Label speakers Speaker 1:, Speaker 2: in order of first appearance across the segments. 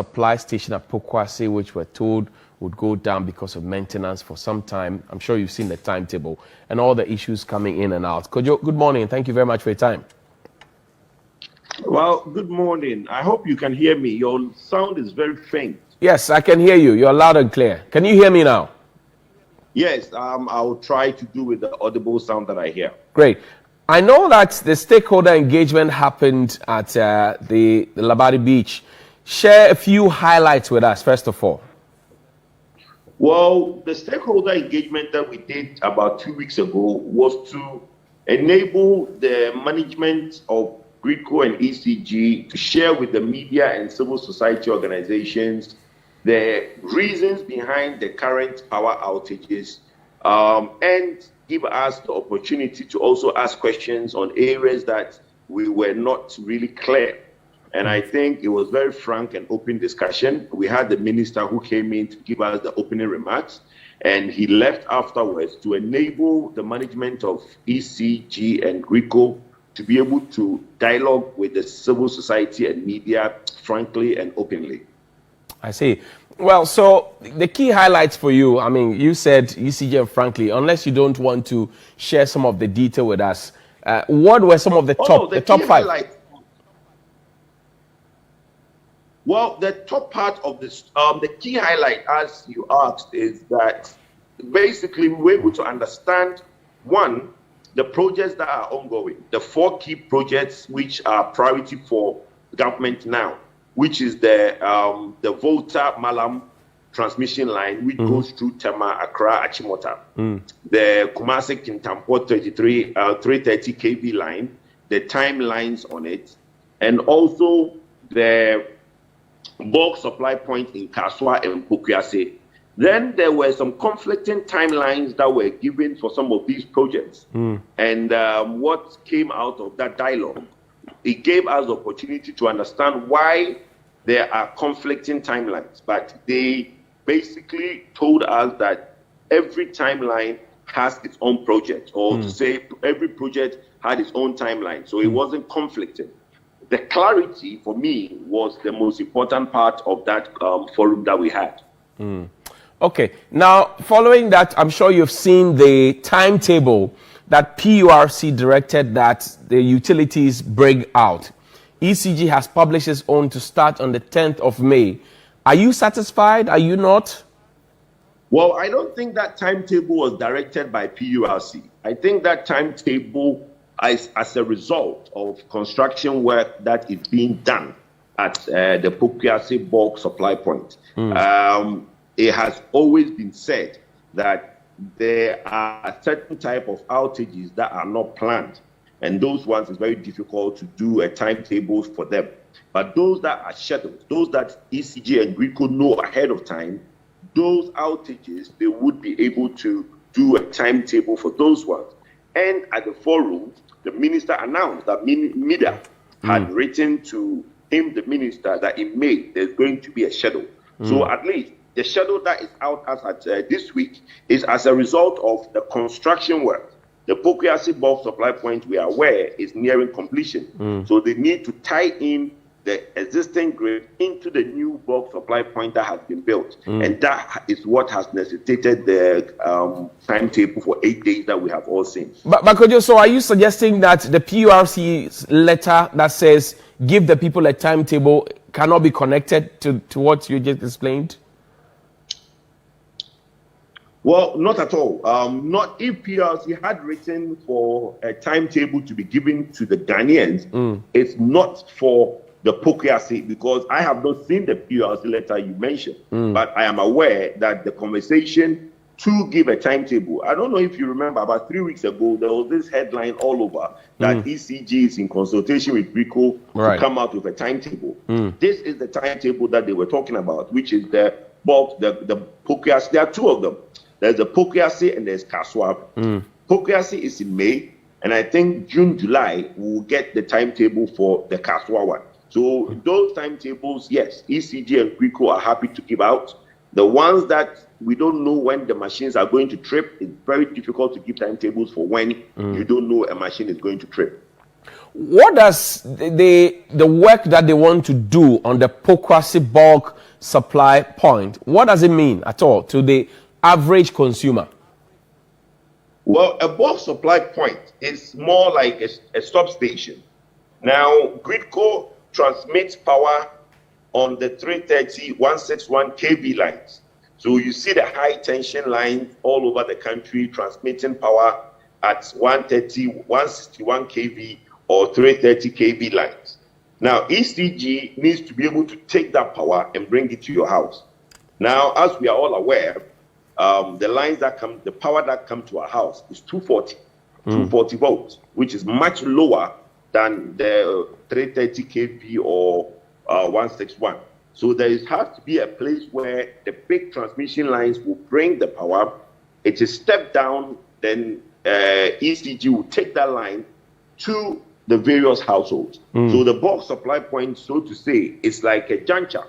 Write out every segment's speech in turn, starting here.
Speaker 1: supply station at Pokwase, which we're told would go down because of maintenance for some time. I'm sure you've seen the timetable and all the issues coming in and out. Kojo, good morning. Thank you very much for your time.
Speaker 2: Well, good morning. I hope you can hear me. Your sound is very faint.
Speaker 1: Yes, I can hear you. You're loud and clear. Can you hear me now?
Speaker 2: Yes, I'll try to do with the audible sound that I hear.
Speaker 1: Great. I know that the stakeholder engagement happened at the Labadi Beach. Share a few highlights with us, first of all.
Speaker 2: Well, the stakeholder engagement that we did about 2 weeks ago was to enable the management of GRICO and ECG to share with the media and civil society organizations the reasons behind the current power outages, and give us the opportunity to also ask questions on areas that we were not really clear. And I think it was very frank and open discussion. We had the minister who came in to give us the opening remarks, and he left afterwards to enable the management of ECG and GRICO to be able to dialogue with the civil society and media frankly and openly.
Speaker 1: I see. Well, so the key highlights for you, I mean, you said ECG and frankly, unless you don't want to share some of the detail with us, what were some of the top five?
Speaker 2: Highlights. Well, the top part of this, the key highlight, as you asked, is that basically we were able to understand, one, the projects that are ongoing, the 4 key projects which are priority for government now, which is the Volta Malam transmission line, which goes through Tema, Accra, Achimota, the Kumasi Kintampo 330 kV line, the timelines on it, and also the bulk supply point in Kaswa and Pokwase. Then there were some conflicting timelines that were given for some of these projects. And what came out of that dialogue, it gave us the opportunity to understand why there are conflicting timelines. But they basically told us that every timeline has its own project, or to say every project had its own timeline. So it wasn't conflicting. The clarity for me was the most important part of that forum that we had.
Speaker 1: Okay. Now, following that, I'm sure you've seen the timetable that PURC directed that the utilities bring out. ECG has published its own to start on the 10th of May. Are you satisfied? Are you not?
Speaker 2: Well, I don't think that timetable was directed by PURC. I think that timetable is as a result of construction work that is being done at the Pokwase bulk supply point. It has always been said that there are certain type of outages that are not planned, and those ones is very difficult to do a timetable for them. But those that are scheduled, those that ECG and GRICO know ahead of time, those outages, they would be able to do a timetable for those ones. And at the forum, the minister announced that MIDA had written to him, the minister, that in May there's going to be a schedule. So at least the schedule that is out as at this week is as a result of the construction work. The Pokwase bulk supply point, we are aware, is nearing completion. So they need to tie in the existing grid into the new bulk supply point that has been built. And that is what has necessitated the timetable for 8 days that we have all seen.
Speaker 1: But Kojo, so are you suggesting that the PURC's letter that says give the people a timetable cannot be connected to what you just explained?
Speaker 2: Well, not at all. Not if PRC had written for a timetable to be given to the Ghanaians. It's not for the Pokwase, because I have not seen the PRC letter you mentioned, but I am aware that the conversation to give a timetable. I don't know if you remember, about 3 weeks ago, there was this headline all over that ECG is in consultation with GRICO to come out with a timetable. This is the timetable that they were talking about, which is the bulk, the Pokwase. There are 2 of them. There's the Pokwase and there's Kaswa. Pokwase is in May, and I think June, July, we'll get the timetable for the Kaswa one. So those timetables, yes, ECG and GRICO are happy to give out. The ones that we don't know when the machines are going to trip, it's very difficult to give timetables for when you don't know a machine is going to trip.
Speaker 1: What does the work that they want to do on the Pokwasi bulk supply point, what does it mean at all to the average consumer?
Speaker 2: Well, a bulk supply point is more like a substation. Now, Gridco transmits power on the 330 161 kV lines. So you see the high tension lines all over the country transmitting power at 130, 161 kV or 330 kV lines. Now, ECG needs to be able to take that power and bring it to your house. Now, as we are all aware, the lines that come, the power that come to our house is 240 volts, which is much lower than the 330 kV or 161. So there has to be a place where the big transmission lines will bring the power. It is stepped down, then ECG will take that line to the various households. So the bulk supply point, so to say, is like a juncture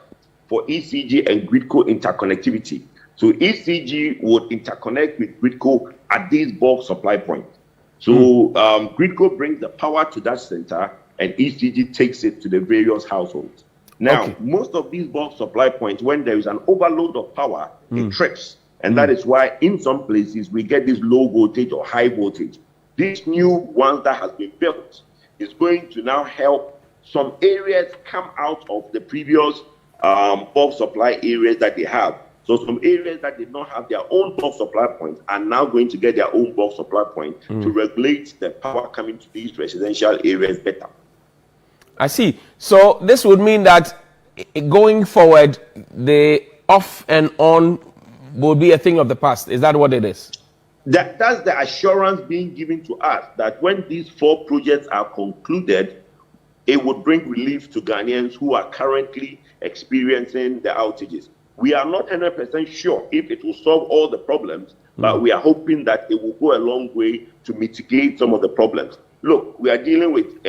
Speaker 2: for ECG and Gridco interconnectivity. So ECG would interconnect with Gridco at these bulk supply points. So Gridco brings the power to that center and ECG takes it to the various households. Now, most of these bulk supply points, when there is an overload of power, it trips. And that is why in some places we get this low voltage or high voltage. This new one that has been built is going to now help some areas come out of the previous bulk supply areas that they have. So some areas that did not have their own bulk supply point are now going to get their own bulk supply point to regulate the power coming to these residential areas better.
Speaker 1: I see. So this would mean that going forward, the off and on will be a thing of the past. Is that what it is?
Speaker 2: That's the assurance being given to us that when these 4 projects are concluded, it would bring relief to Ghanaians who are currently experiencing the outages. We are not 100% sure if it will solve all the problems, but we are hoping that it will go a long way to mitigate some of the problems. Look, we are dealing with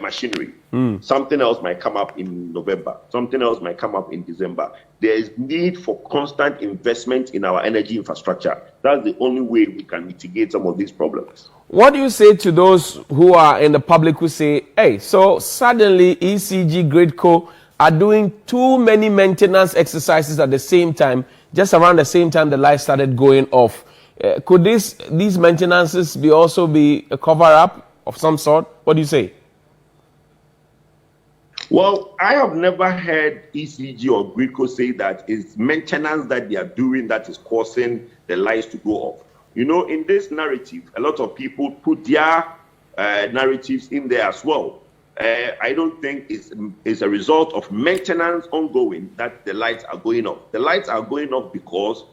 Speaker 2: machinery. Something else might come up in November. Something else might come up in December. There is need for constant investment in our energy infrastructure. That's the only way we can mitigate some of these problems.
Speaker 1: What do you say to those who are in the public who say, hey, so suddenly ECG Gridco are doing too many maintenance exercises at the same time, just around the same time the lights started going off? Could these maintenances also be a cover-up of some sort? What do you say?
Speaker 2: Well, I have never heard ECG or Gridco say that it's maintenance that they are doing that is causing the lights to go off. You know, in this narrative, a lot of people put their narratives in there as well. I don't think it's a result of maintenance ongoing that the lights are going off. The lights are going off because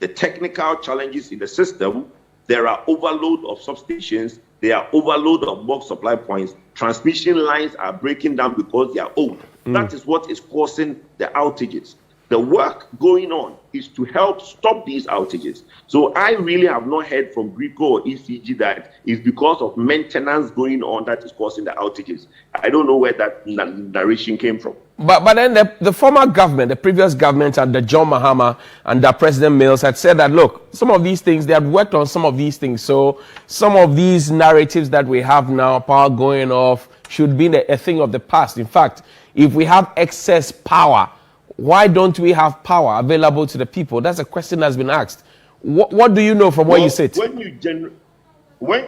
Speaker 2: the technical challenges in the system, there are overload of substations, there are overload of bulk supply points, transmission lines are breaking down because they are old. That is what is causing the outages. The work going on is to help stop these outages. So I really have not heard from Gridco or ECG that it's because of maintenance going on that is causing the outages. I don't know where that narration came from.
Speaker 1: But then the former government, the previous government under John Mahama and President Mills had said that, look, some of these things, they had worked on some of these things. So some of these narratives that we have now, power going off, should be a thing of the past. In fact, if we have excess power, why don't we have power available to the people? That's a question that's been asked. What do you know from where you sit?
Speaker 2: When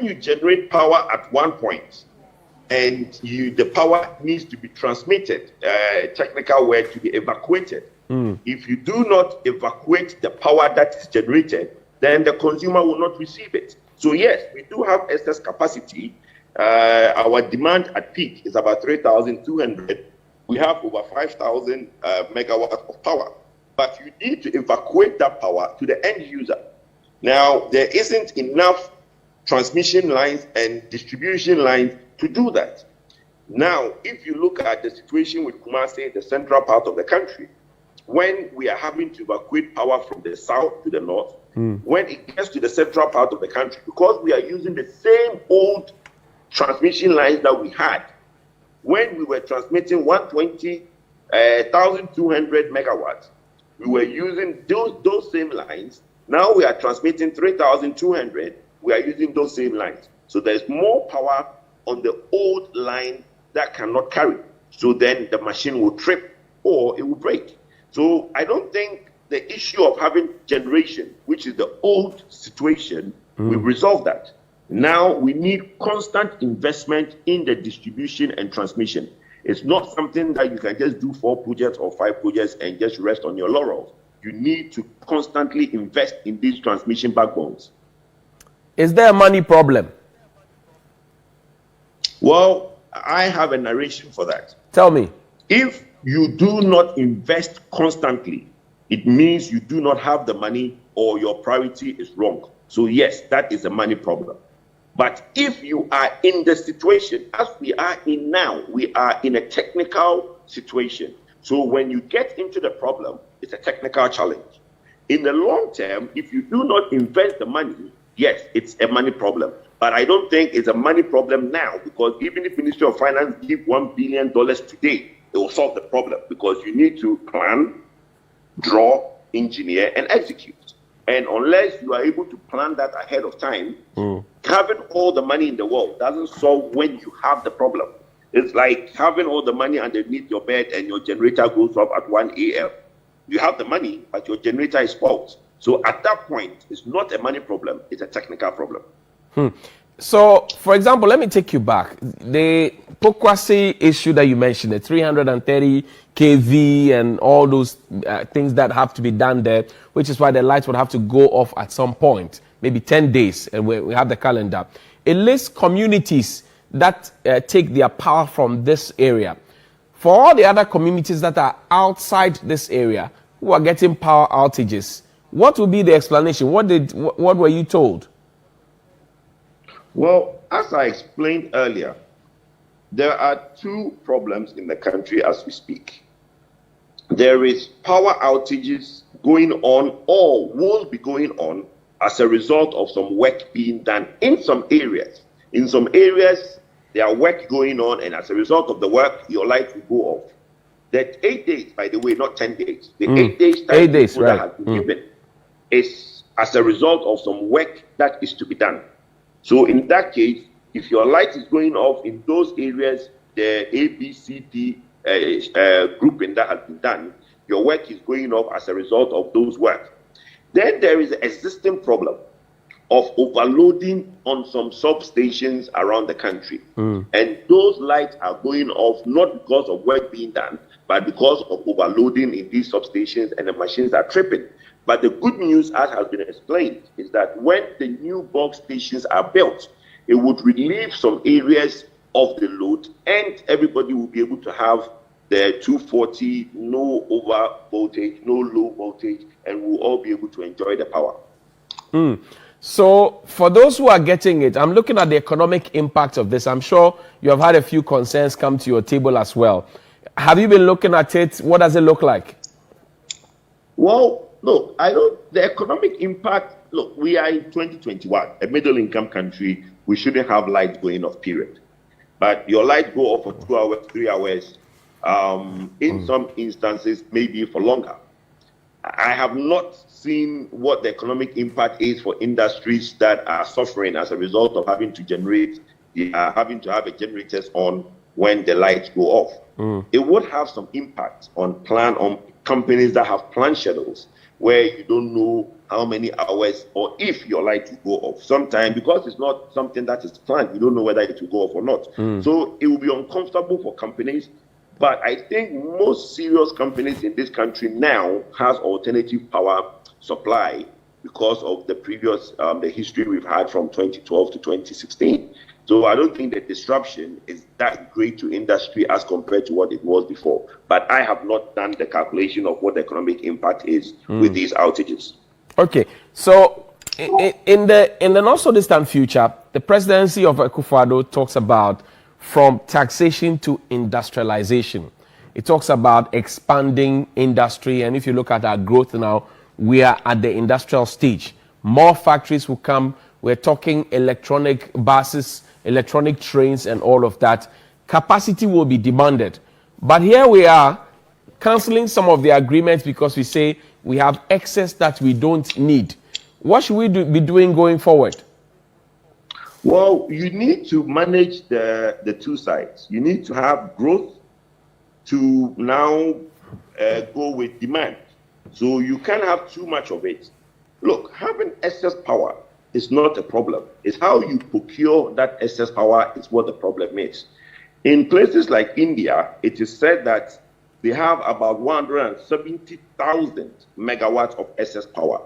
Speaker 2: you generate power at one point and the power needs to be transmitted, technical word, to be evacuated. If you do not evacuate the power that is generated, then the consumer will not receive it. So yes, we do have excess capacity. Our demand at peak is about 3,200. We have over 5,000 megawatts of power, but you need to evacuate that power to the end user. Now, there isn't enough transmission lines and distribution lines to do that. Now, if you look at the situation with Kumasi, the central part of the country, when we are having to evacuate power from the south to the north, when it gets to the central part of the country, because we are using the same old transmission lines that we had, when we were transmitting 120,200 megawatts, we were using those same lines. Now we are transmitting 3,200. We are using those same lines. So there's more power on the old line that cannot carry. So then the machine will trip or it will break. So I don't think the issue of having generation, which is the old situation, will resolve that. Now we need constant investment in the distribution and transmission. It's not something that you can just do 4 projects or 5 projects and just rest on your laurels. You need to constantly invest in these transmission backbones.
Speaker 1: Is there a money problem?
Speaker 2: Well, I have a narration for that.
Speaker 1: Tell me.
Speaker 2: If you do not invest constantly, it means you do not have the money or your priority is wrong. So yes, that is a money problem. But if you are in the situation as we are in now, we are in a technical situation. So when you get into the problem, it's a technical challenge. In the long term, if you do not invest the money, yes, it's a money problem. But I don't think it's a money problem now, because even if Ministry of Finance give $1 billion today, it will solve the problem, because you need to plan, draw, engineer, and execute. And unless you are able to plan that ahead of time, having all the money in the world doesn't solve when you have the problem. It's like having all the money underneath your bed and your generator goes off at 1 a.m. You have the money, but your generator is fault. So at that point, it's not a money problem, it's a technical problem.
Speaker 1: So, for example, let me take you back. The Pokwasi issue that you mentioned, the 330 kV and all those things that have to be done there, which is why the lights would have to go off at some point, maybe 10 days, and we have the calendar. It lists communities that take their power from this area. For all the other communities that are outside this area who are getting power outages, what will be the explanation? What were you told?
Speaker 2: Well, as I explained earlier, there are 2 problems in the country as we speak. There is power outages going on or will be going on as a result of some work being done in some areas. In some areas, there are work going on, and as a result of the work, your light will go off. That 8 days, by the way, not 10 days. The 8 days time
Speaker 1: 8 days, right.
Speaker 2: that has been given is as a result of some work that is to be done. So in that case, if your light is going off in those areas, the A, B, C, D grouping that has been done, your work is going off as a result of those work. Then there is an existing problem of overloading on some substations around the country. And those lights are going off not because of work being done, but because of overloading in these substations, and the machines are tripping. But the good news, as has been explained, is that when the new bulk stations are built, it would relieve some areas of the load, and everybody will be able to have the 240, no over voltage, no low voltage, and we'll all be able to enjoy the power.
Speaker 1: So for those who are getting it, I'm looking at the economic impact of this. I'm sure you have had a few concerns come to your table as well. Have you been looking at it? What does it look like?
Speaker 2: Well, look, I don't. The economic impact. Look, we are in 2021, a middle-income country. We shouldn't have lights going off. Period. But your light go off for 2 hours, 3 hours. In some instances, maybe for longer. I have not seen what the economic impact is for industries that are suffering as a result of having to generate, having to have a generators on when the lights go off. It would have some impact on companies that have planned schedules where you don't know how many hours or if your light will go off. Sometimes, because it's not something that is planned, you don't know whether it will go off or not. So it will be uncomfortable for companies. But I think most serious companies in this country now has alternative power supply because of the previous, the history we've had from 2012 to 2016. So I don't think the disruption is that great to industry as compared to what it was before. But I have not done the calculation of what the economic impact is with these outages. Okay,
Speaker 1: so in the not so distant future, the presidency of Akufo-Addo talks about from taxation to industrialization. It talks about expanding industry, and if you look at our growth now, we are at the industrial stage. More factories will come. We're talking electronic buses, electronic trains, and all of that. Capacity will be demanded. But here we are canceling some of the agreements because we say we have excess that we don't need. What should we be doing going forward?
Speaker 2: Well, you need to manage the two sides. You need to have growth to now go with demand. So you can't have too much of it. Look, having excess power is not a problem. It's how you procure that excess power is what the problem is. In places like India, it is said that they have about 170,000 megawatts of excess power.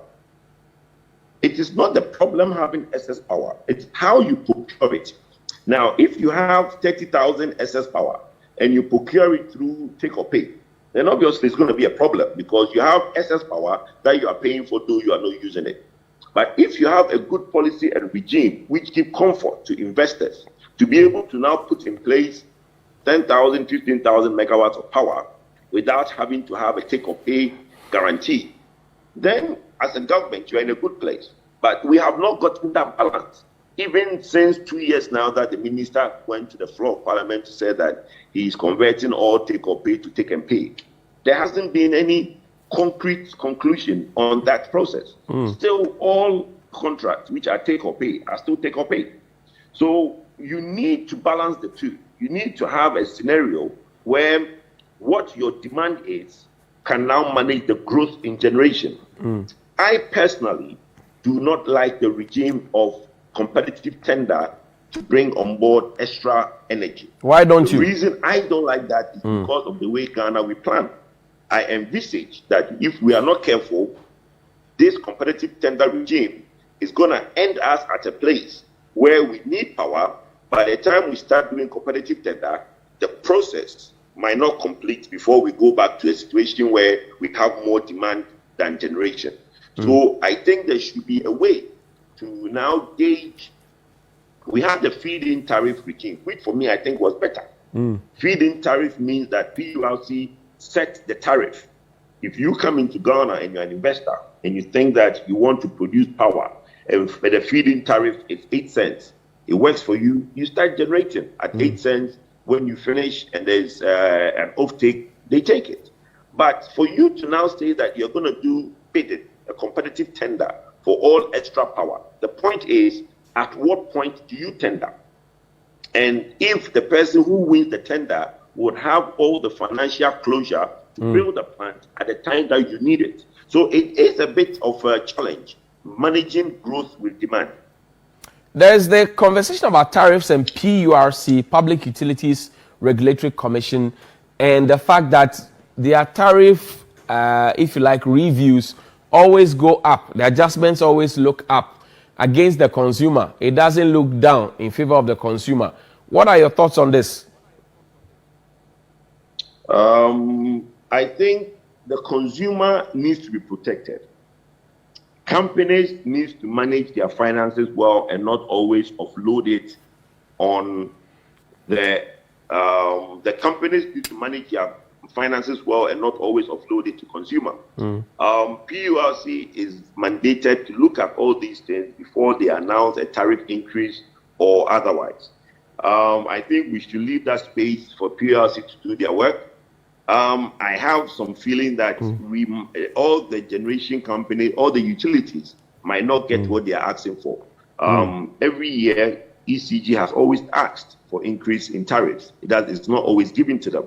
Speaker 2: It is not the problem having excess power. It's how you procure it. Now, if you have 30,000 excess power and you procure it through take or pay, then obviously it's going to be a problem because you have excess power that you are paying for though you are not using it. But if you have a good policy and regime which give comfort to investors to be able to now put in place 10,000, 15,000 megawatts of power without having to have a take or pay guarantee, then as a government, you're in a good place. But we have not gotten that balance. Even since 2 years now that the minister went to the floor of parliament to say that he's converting all take or pay to take and pay, there hasn't been any concrete conclusion on that process. Still, all contracts which are take or pay are still take or pay. So you need to balance the two. You need to have a scenario where what your demand is can now manage the growth in generation. I personally do not like the regime of competitive tender to bring on board extra energy.
Speaker 1: Why don't you?
Speaker 2: The reason I don't like that is because of the way Ghana we plan. I envisage that if we are not careful, this competitive tender regime is going to end us at a place where we need power. By the time we start doing competitive tender, the process might not complete before we go back to a situation where we have more demand than generation. So I think there should be a way to now gauge. We have the feed-in tariff regime, which for me I think was better. Feed-in tariff means that PURC sets the tariff. If you come into Ghana and you're an investor and you think that you want to produce power, and the feed-in tariff is 8 cents, it works for you, you start generating at 8 cents. When you finish and there's an offtake, they take it. But for you to now say that you're going to do bidding, a competitive tender for all extra power, the point is, at what point do you tender? And if the person who wins the tender would have all the financial closure to build a plant at the time that you need it. So it is a bit of a challenge, managing growth with demand.
Speaker 1: There's the conversation about tariffs and PURC, Public Utilities Regulatory Commission, and the fact that their tariff, if you like, reviews always go up. The adjustments always look up against the consumer. It doesn't look down in favor of the consumer. What are your thoughts on this?
Speaker 2: I think the consumer needs to be protected. Companies need to manage their finances well and not always offload it on the companies need to manage their finances well and not always offload it to consumer. PURC is mandated to look at all these things before they announce a tariff increase or otherwise. I think we should leave that space for PURC to do their work. I have some feeling that all the generation company, all the utilities might not get what they are asking for. Every year, ECG has always asked for increase in tariffs. It's not always given to them.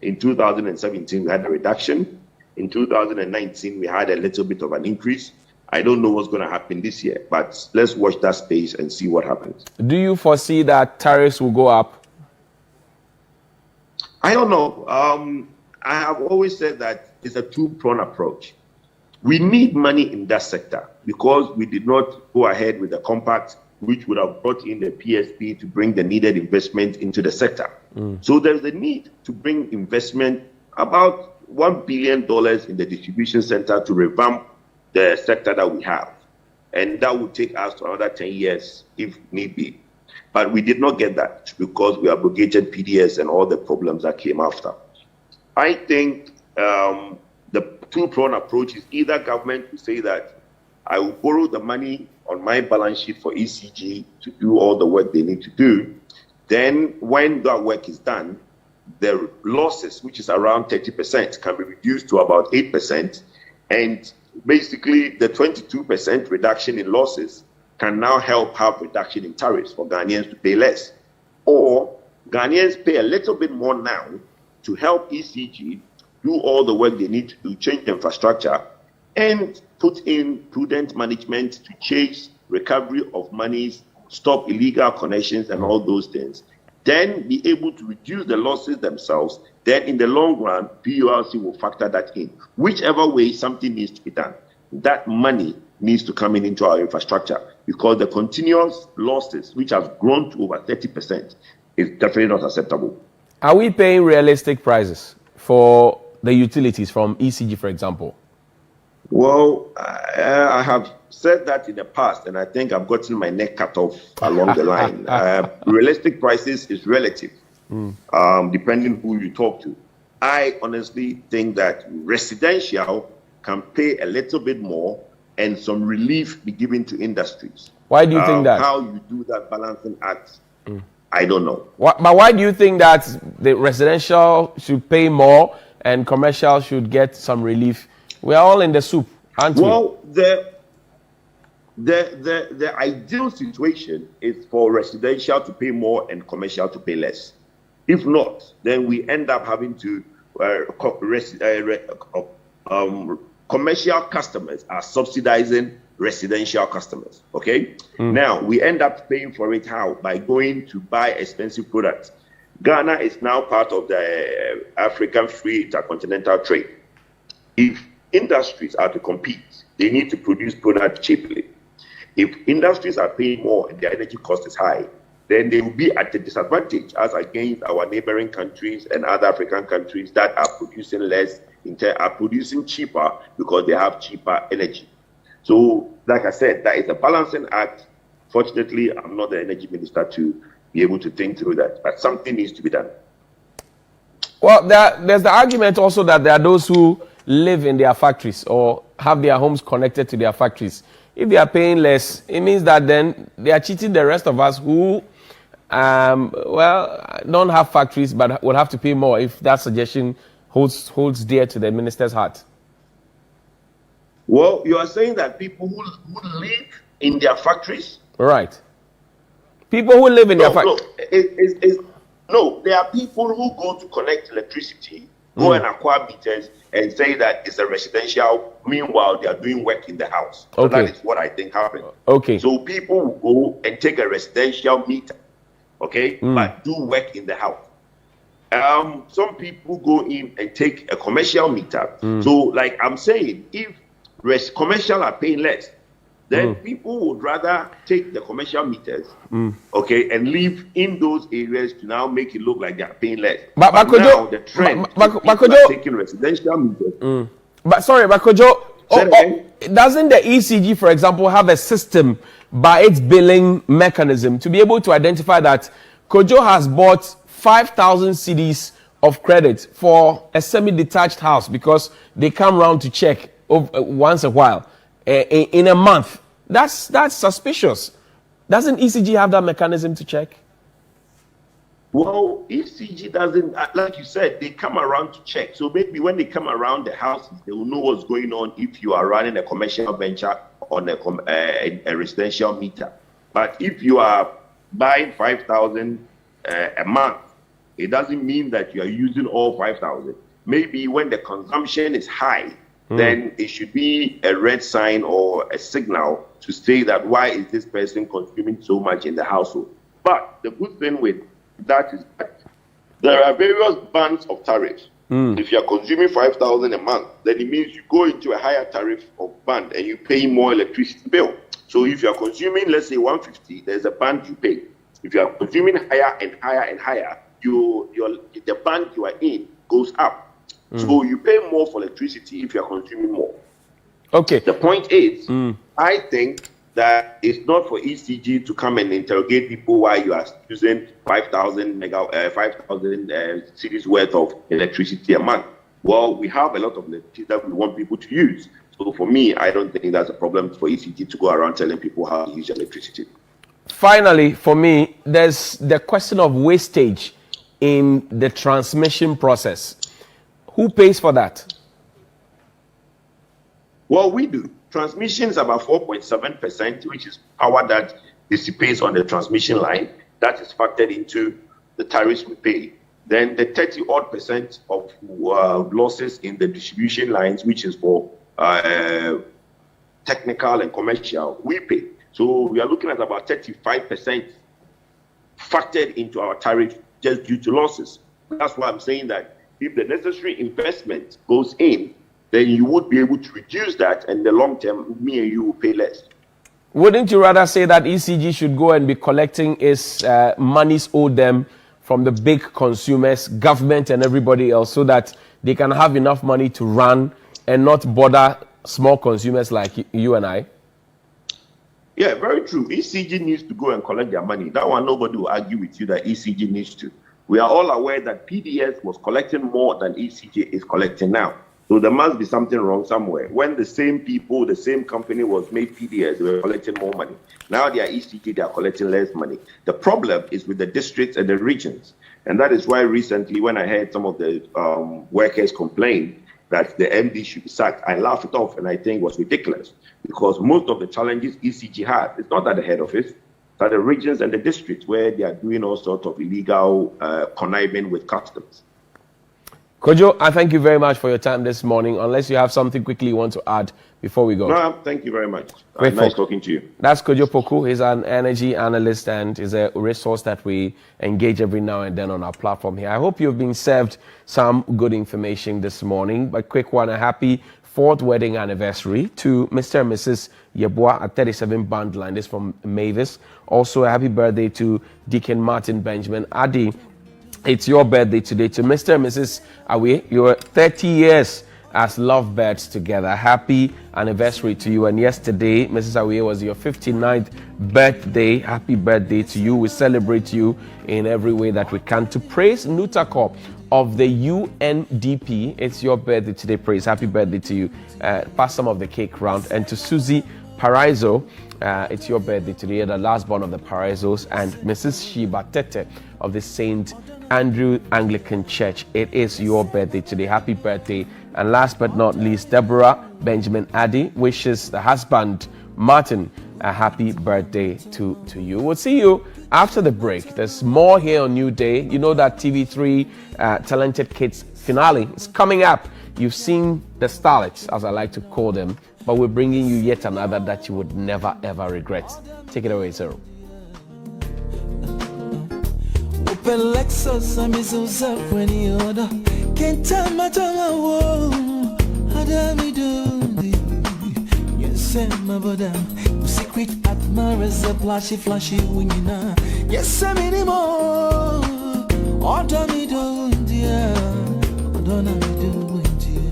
Speaker 2: In 2017, we had a reduction. In 2019, we had a little bit of an increase. I don't know what's going to happen this year, but let's watch that space and see what happens.
Speaker 1: Do you foresee that tariffs will go up?
Speaker 2: I don't know. I have always said that it's a two-pronged approach. We need money in that sector because we did not go ahead with the compact, which would have brought in the PSP to bring the needed investment into the sector. So there's a need to bring investment, about $1 billion in the distribution center to revamp the sector that we have. And that would take us to another 10 years if need be. But we did not get that because we abrogated PDS and all the problems that came after. I think the two-pronged approach is either government to say that I will borrow the money on my balance sheet for ECG to do all the work they need to do. Then when that work is done, the losses, which is around 30%, can be reduced to about 8%. And basically the 22% reduction in losses can now help have reduction in tariffs for Ghanaians to pay less. Or Ghanaians pay a little bit more now to help ECG do all the work they need to change the infrastructure and put in prudent management to chase recovery of monies, stop illegal connections and all those things. Then be able to reduce the losses themselves. Then in the long run, PURC will factor that in. Whichever way something needs to be done, that money needs to come into our infrastructure, because the continuous losses, which have grown to over 30%, is definitely not acceptable.
Speaker 1: Are we paying realistic prices for the utilities from ECG, for example?
Speaker 2: Well, I have said that in the past, and I think I've gotten my neck cut off along the line. Realistic prices is relative, depending who you talk to. I honestly think that residential can pay a little bit more and some relief be given to industries.
Speaker 1: Why do you think that?
Speaker 2: How you do that balancing act, I don't know.
Speaker 1: But why do you think that the residential should pay more and commercial should get some relief? We're all in the soup, aren't we?
Speaker 2: Well, the ideal situation is for residential to pay more and commercial to pay less. If not, then we end up having to commercial customers are subsidizing residential customers. Okay. Now we end up paying for it how? By going to buy expensive products. Ghana is now part of the African Free Intercontinental Trade. If industries are to compete, they need to produce products cheaply. If industries are paying more and their energy cost is high, then they will be at a disadvantage as against our neighboring countries and other African countries that are producing less, are producing cheaper because they have cheaper energy. So, like I said, that is a balancing act. Fortunately, I'm not the energy minister to be able to think through that, but something needs to be done.
Speaker 1: Well, there's the argument also that there are those who live in their factories or have their homes connected to their factories. If they are paying less, it means that then they are cheating the rest of us who, don't have factories but will have to pay more, if that suggestion holds dear to the minister's heart.
Speaker 2: Well, you are saying that people who live in their factories?
Speaker 1: Right. People who live in their factories.
Speaker 2: No, there are people who go to connect electricity, go and acquire meters and say that it's a residential. Meanwhile, they are doing work in the house. So that is what I think happened.
Speaker 1: Okay.
Speaker 2: So people will go and take a residential meter, but do work in the house. Some people go in and take a commercial meter. So, like I'm saying, if commercial are paying less, then people would rather take the commercial meters, and live in those areas to now make it look like they are paying less. But now the trend is taking residential meters.
Speaker 1: But Kojo, doesn't the ECG, for example, have a system by its billing mechanism to be able to identify that Kojo has bought 5,000 cedis of credit for a semi-detached house because they come round to check once a while in a month? That's suspicious. Doesn't ECG have that mechanism to check?
Speaker 2: Well, ECG doesn't, like you said, they come around to check. So maybe when they come around the houses, they will know what's going on if you are running a commercial venture on a residential meter. But if you are buying 5,000 a month, it doesn't mean that you are using all 5,000. Maybe when the consumption is high, then it should be a red sign or a signal to say that why is this person consuming so much in the household. But the good thing with that is that there are various bands of tariffs. If you are consuming 5,000 a month, then it means you go into a higher tariff of band and you pay more electricity bill. So if you are consuming, let's say 150, there's a band you pay. If you are consuming higher and higher and higher, the band you are in goes up. So you pay more for electricity if you are consuming more.
Speaker 1: Okay.
Speaker 2: The point is, I think that it's not for ECG to come and interrogate people why you are using 5,000 cities worth of electricity a month. Well, we have a lot of electricity that we want people to use. So for me, I don't think that's a problem for ECG to go around telling people how to use electricity.
Speaker 1: Finally, for me, there's the question of wastage in the transmission process. Who pays for that?
Speaker 2: Well, we do. Transmission is about 4.7%, which is power that dissipates on the transmission line. That is factored into the tariffs we pay. Then the 30-odd% of losses in the distribution lines, which is for technical and commercial, we pay. So we are looking at about 35% factored into our tariff just due to losses. That's why I'm saying that if the necessary investment goes in, then you would be able to reduce that, and in the long term, me and you will pay less.
Speaker 1: Wouldn't you rather say that ECG should go and be collecting its monies owed them from the big consumers, government and everybody else, so that they can have enough money to run and not bother small consumers like you and I?
Speaker 2: Yeah, very true. ECG needs to go and collect their money. That one, nobody will argue with you that ECG needs to. We are all aware that PDS was collecting more than ECG is collecting now. So there must be something wrong somewhere. When the same people, the same company was made PDS, they were collecting more money. Now they are ECG, they are collecting less money. The problem is with the districts and the regions. And that is why recently when I heard some of the workers complain that the MD should be sacked, I laughed it off and I think it was ridiculous. Because most of the challenges ECG had, it's not at the head office, it's at the regions and the districts where they are doing all sorts of illegal conniving with customs.
Speaker 1: Kojo, I thank you very much for your time this morning. Unless you have something quickly you want to add before we go.
Speaker 2: No, thank you very much. Nice talking to you.
Speaker 1: That's Kojo Poku. He's an energy analyst and is a resource that we engage every now and then on our platform here. I hope you've been served some good information this morning. But quick one, a happy 4th wedding anniversary to Mr. and Mrs. Yeboah at 37 Bandline. This from Mavis. Also, a happy birthday to Deacon Martin Benjamin Adi. It's your birthday today. To Mr. and Mrs. Awe, you're 30 years as lovebirds together. Happy anniversary to you. And yesterday, Mrs. Awe, was your 59th birthday. Happy birthday to you. We celebrate you in every way that we can. To Praise Nutakor of the UNDP, it's your birthday today. Praise. Happy birthday to you. Pass some of the cake round. And to Susie Paraizo, it's your birthday today. You're the last born of the Paraizos. And Mrs. Shiba Tete of the St. Andrew Anglican Church, it is your birthday today. Happy birthday. And last but not least, Deborah Benjamin Addy wishes the husband Martin a happy birthday to you. We'll see you after the break. There's more here on New Day. You know that TV3 Talented Kids finale is coming up. You've seen the starlets, as I like to call them, but we're bringing you yet another that you would never ever regret. Take it away, Zero.
Speaker 3: Lexus, I'm so when you order. Can't tell my tongue, how do we do? Yes, my brother. Secret admirers, a flashy winner. Yes, I'm anymore. What do we do, dear? What do we do, dear?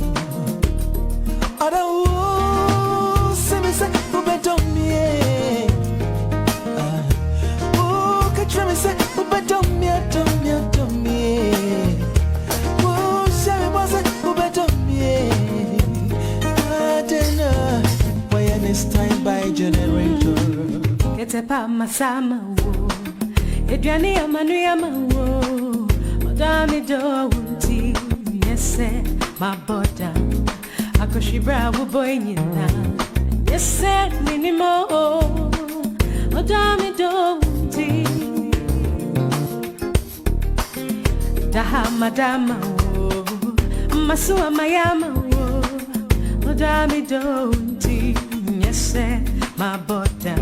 Speaker 3: I don't see me say, who bet on me? Oh, catch me say, who bet on me? This time by generator.
Speaker 4: It's a Masama wo. Edwani Amanuama wo. Odami do unti. Yes, my butter. Akoshibra wo boy nyina. Yes, minimo. Odami do unti. Daha madama wo. Masua mayama wo. Odami do unti. Yes, my butter.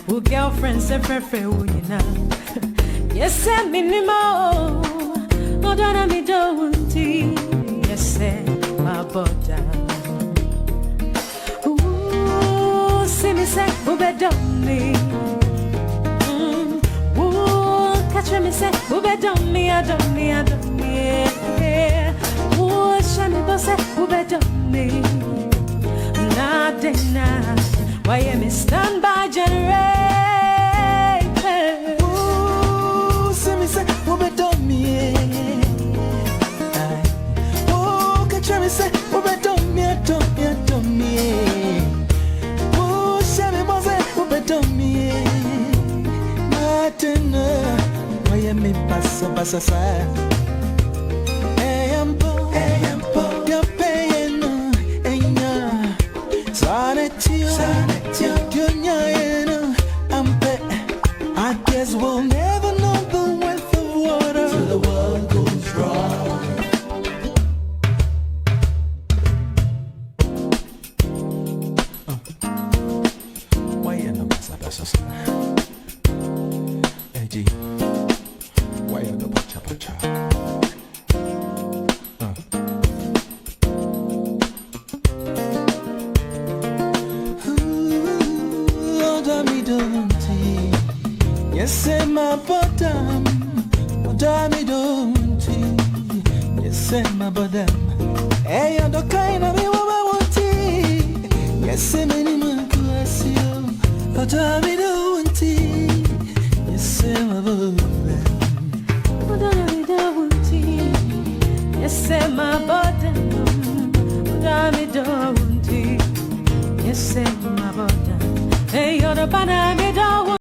Speaker 4: Who girlfriends and prefer you now. Yes, minimo. No, don't me don't. Yes, my butter. Ooh, see me say, who bet on me? Ooh, catch me say, who bet on me? I don't me. Ooh, show me go say, who bet on me? Why am I stand by generator?
Speaker 3: Ooh, see me say, who bet on me? Oh, catch me say, who bet on me? Oh, show me say, who bet on me? Martin, why am I passa? You're paying, I guess we'll never know the worth of water till the world goes dry. Why you no pass that so? Hey G, why you no pacha pacha? Yes, my bottom, Dammy don't yes, my bottom. Hey, you're the kind of me what I want to. Yes, many man class you, Dammy don't yes, my bottom.
Speaker 4: Dammy don't yes, my bottom. Dammy don't yes, my bottom. Hey, you're the banana.